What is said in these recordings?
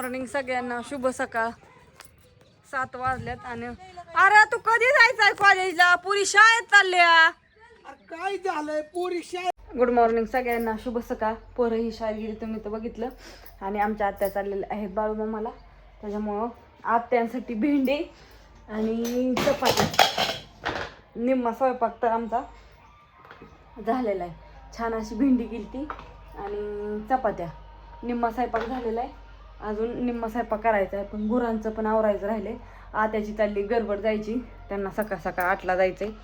Morning सगळ्यांना शुभ सकाळ. 7 वाजल्यात आणि अरे तू कधी जायचंय कॉलेजला? पुरी शाळेत चालल्या. काय झालंय पुरी शाळेत? गुड मॉर्निंग सगळ्यांना शुभ सकाळ. पोरं ही शाळेत गेली तुम्ही तर बघितलं. आणि आमच्या आत्या चाललेल्या आहेत बाळूमामाला. त्याच्यामुळं आत्यांसाठी भेंडी आणि चपाती. निम्मा स्वयंपाक तर आमचा झालेला आहे. छान अशी भेंडी केली आणि चपात्या. निम्मा स्वयंपाक झालेला आहे. अजून निम्मा स्वयंपाक करायचा आहे. पण गुरांचं पण आवरायचं राहिले. आत्याची चालली गडबड जायची. त्यांना सकाळ सकाळ 8ला जायचं आहे.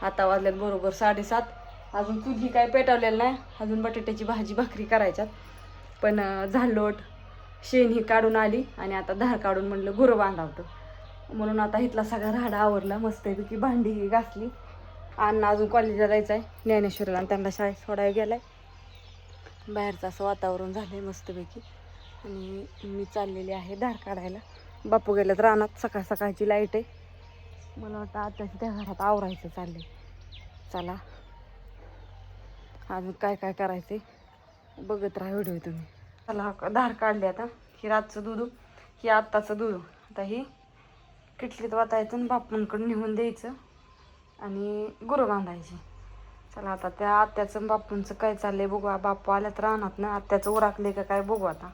आता वाजल्यात बरोबर 7:30. अजून चुली काय पेटवलेलं नाही. अजून बटाट्याची भाजी भाकरी करायच्यात. पण झालोट शेण ही काढून आली आणि आता धार काढून म्हणलं गुरं बांधावतं. म्हणून आता इथला सगळा राडा आवरला. मस्तपैकी भांडी घासली. अण्णा अजून कॉलेजला जायचं आहे ज्ञानेश्वरीला आणि त्यांना शाळेत सोडायला गेलाय. बाहेरचं असं वातावरण झालंय मस्तपैकी. आणि मी चाललेली आहे धार काढायला. बापू गेल्यात रानात. सकाळ सकाळची लाईट आहे. मला वाटतं आताच त्या घरात आवरायचं चाललंय. चला अजून काय काय करायचंय बघत राहा व्हिडिओ तुम्ही. चला धार काढली आता. ही रातचं दूध, ही आत्ताचं दूध. आता ही किटलीत वाटायचं आणि बापूंकडे नेऊन द्यायचं आणि गुरं बांधायची. चला आता त्या आत्याचं बापूंचं काय चाललंय बघू. बापू आल्यात रानात ना. आत्याचं उराकले का काय बघू आता.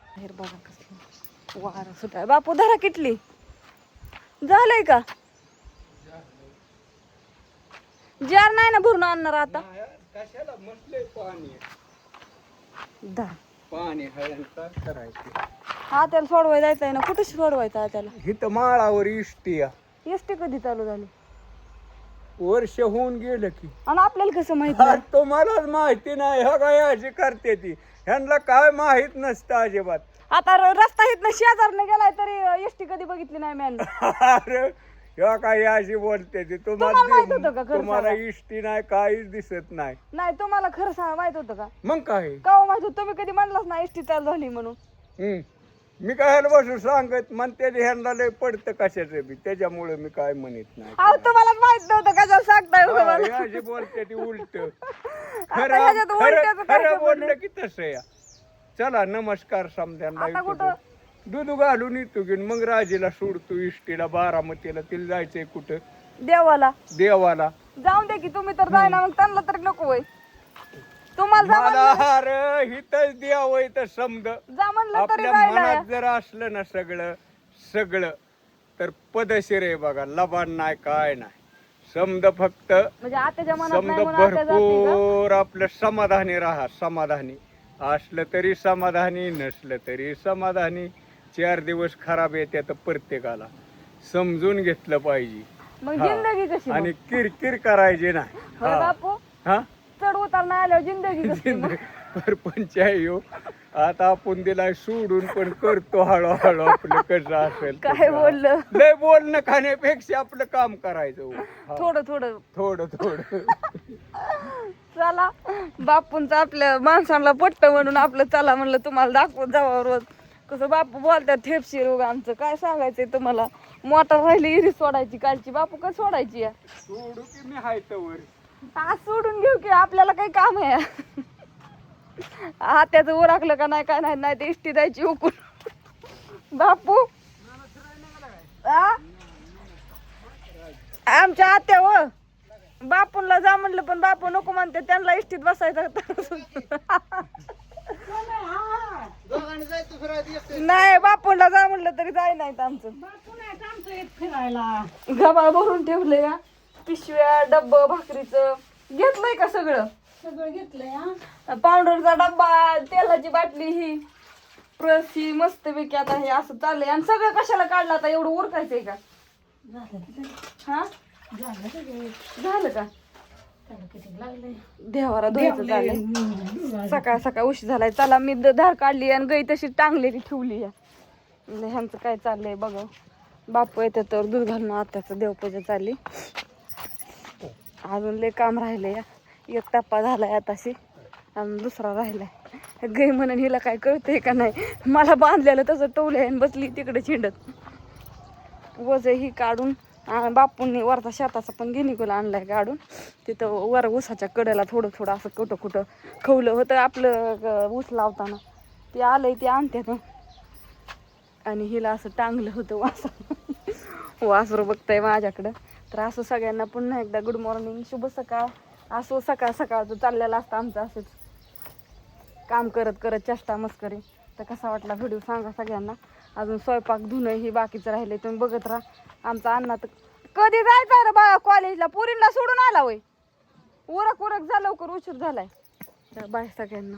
बाहेर बघा कसलं वारं सुटाय. बापू धरा किटली. झालंय का? जार नाही ना भरून आणणार आता. कशाला म्हटलंय पाणी धरा पाणी करायचं. हा त्याला सोडवाय जायचंय ना. कुठे सोडवायचं त्याला? इथं माळावर इष्टी एसटी कधी चालू झाली? वर्ष होऊन गेलं की. आणि आपल्याला कसं माहिती? तुम्हालाच माहिती नाही. हा काय अशी करते ती. ह्यांना काय माहित नसतं अजिबात. आता रस्ता इथनं शेजारने गेलाय तरी एसटी कधी बघितली नाही मॅन. अरे ह्या काय अशी बोलते ती. तुम्हाला माहित होतं का खरं तुम्हाला सांगा? इष्टी नाही काहीच दिसत नाही. नाही तुम्हाला खरं सांगा माहित होतं का? मग काय का माहित होतं? तुम्ही कधी म्हणलाच ना एसटी चालू झाली म्हणून. मी काय बसून सांगत म्हणते ह्यांना लय पडतं कशाचं बी. त्याच्यामुळे मी काय म्हणत नाही. अहो तुम्हाला माहित नव्हतं कशाला सांगताय तुम्हाला. अशी बोलते ती उलट. आता ह्याच्यात उलट्याचं काय खरं संबंध? बोललं की तसं या. चला नमस्कार समद्यांना. आता कुठं? दूध घालून येतो की मग राजीला सोडतो इष्टीला बारामतीला. तिला जायचंय कुठं? देवाला. देवाला. जाऊन दे की तुम्ही तर जायना मग त्यांना तर नको होय. तुम्हाला जा मला म्हणलं- अरे हिथंच द्यावं इथं समज. जा म्हणलं तरी आपल्या जायला. मनात जर असलं ना सगळं तर पदशीर आहे बघा. लबान नाही काय नाही. समज फक्त म्हणजे आत्याच्या मनात समज नाही म्हणून आत्या जाते का? भरपूर आपलं समाधानी राहा. समाधानी असलं तरी समाधानी, नसलं तरी समाधानी. 4 दिवस खराब येते तर प्रत्येकाला समजून घेतलं पाहिजे. मग जिंदगी कशी आणि किरकिर करायची नाही. होय बापू? हा चढ उतार नाही आल्यावर जिंदगी कशी मग? परपंच आहे हो. आता आपण दिलाय सोडून पण करतो हळूहळू आपलं कसं असेल काय तसं. बोललं? लय बोलणं खाण्यापेक्षा आपलं काम करायचं हो. हा. थोडं थोडं. थोडं चला बापूंचं आपल्या माणसांना पटतं म्हणून आपलं चला म्हणलं तुम्हाला दाखवत जावं रोज. कसं बापू बोलतात ठेपशी रोग आमचं. काय सांगायचंय तुम्हाला. मोटर राहिली इरी सोडायची कालची. बापू काय सोडायची या? सोडू की मी हाय तवर. आज सोडून घेऊ की आपल्याला काही काम आहे. त्याचं उराकलं का नाही काय नाही ते इष्टी द्यायची उकून. बापू आमच्या आत्या हो बापूंला जा म्हणलं पण बापू नको म्हणते. त्यांना इष्टीत बसायचं. नाही बापूंला जा म्हणलं तरी जाय नाही आमचं. फिरायला गबाळ भरून ठेवलंय या. पिशव्या डब्ब भाकरीचं घेतलंय का सगळं? सगळं घेतलंय. हा पावडरचा डब्बा, तेलाची बाटली, ही प्रस, ही मस्तपैकी आता हे असं चाललंय. आणि सगळं कशाला काढलं आता? एवढं उरकायचंय का? झालं की ते. हा झालं सगळं. झालं का? त्याला किती लागलंय. देवारा धुवायचं चाललंय. सकाळ सकाळ उशीर झालाय. चला मी धार काढली आणि गाई तशी टांगलेली ठेवली या. ह्यांचं काय चाललंय बघा. बापू येते तर दूध घालून आत्याचं देवपूजा चालली. अजून लय काम राहिलंय या. एक टप्पा झालाय आताशी आणि दुसरा राहिलाय. गाई म्हणून हिला काय कळतंय का नाही. मला बांधलेलं तसं टोवलंय आणि बसली तिकडे चिंडत. वज ही काढून बापूंनी वरचा शेताचा पण गिनिकोला आणलाय काढून. तिथं वर ऊसाच्या कडेला थोडं थोडं असं कुठं खवलं होतं आपलं ऊस लावताना. ते आलंय ते आणते. आणि हिला असं टांगलं होतं वासरू बघताय माझ्याकडं. तर असं सगळ्यांना पुन्हा एकदा गुड मॉर्निंग, शुभ सकाळ. असं सकाळ सकाळचं चाललेलं असतं आमचं असंच काम करत करत चेष्टा मस्करी. तर कसा वाटला व्हिडिओ सांगा सगळ्यांना. अजून स्वयंपाक धुणं हे बाकीचं राहिले, तुम्ही बघत राहा. आमचा अण्णा तर कधी जायचं रे बा कॉलेजला, पुरीला सोडून आला वय. उरक उरक जा लवकर, उशीर झालाय. तर बाय सगळ्यांना.